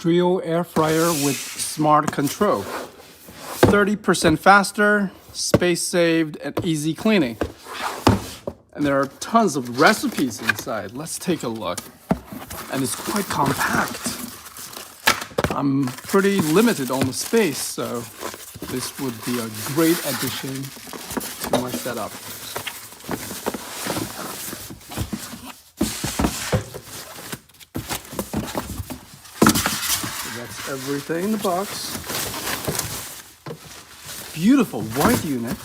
Dreo air fryer with smart control. 30% faster, space saved, and easy cleaning. And there are tons of recipes inside. Let's take a look. And it's quite compact. I'm pretty limited on the space, so this would be a great addition to my setup. That's everything in the box. Beautiful white unit.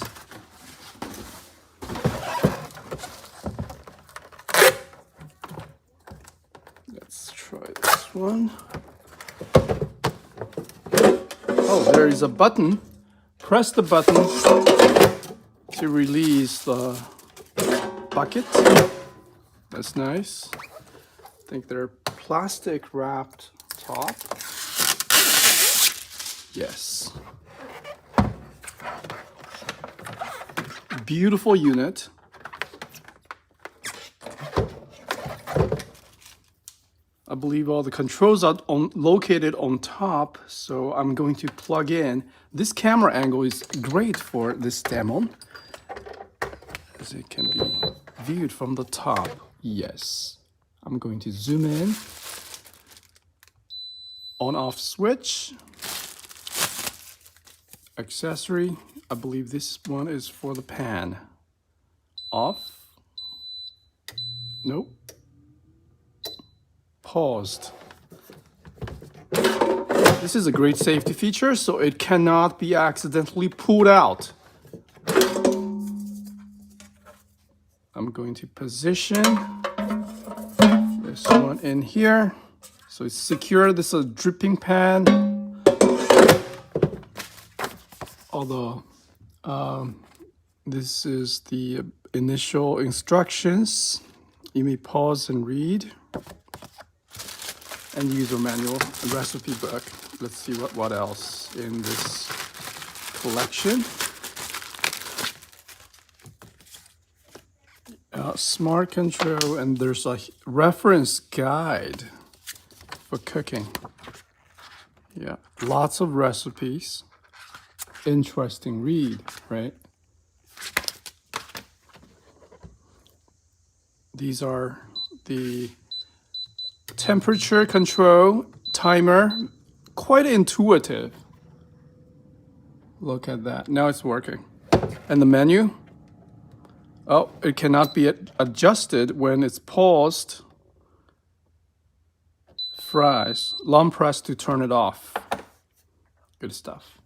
Let's try this one. Oh, there is a button. Press the button to release the bucket. That's nice. I think they're plastic wrapped top. Yes. Beautiful unit. I believe all the controls are located on top, so I'm going to plug in. This camera angle is great for this demo, as it can be viewed from the top. Yes. I'm going to zoom in. On-off switch. Accessory. I believe this one is for the pan. Off. Nope. Paused. This is a great safety feature, so it cannot be accidentally pulled out. I'm going to position this one in here. So it's secure. This is a dripping pan. Although this is the initial instructions. You may pause and read. And user manual, a recipe book. Let's see what else in this collection. Smart control, and there's a reference guide for cooking. Yeah, lots of recipes. Interesting read, right? These are the temperature control timer, quite intuitive. Look at that. Now it's working. And the menu. Oh, it cannot be adjusted when it's paused. Fries. Long press to turn it off. Good stuff.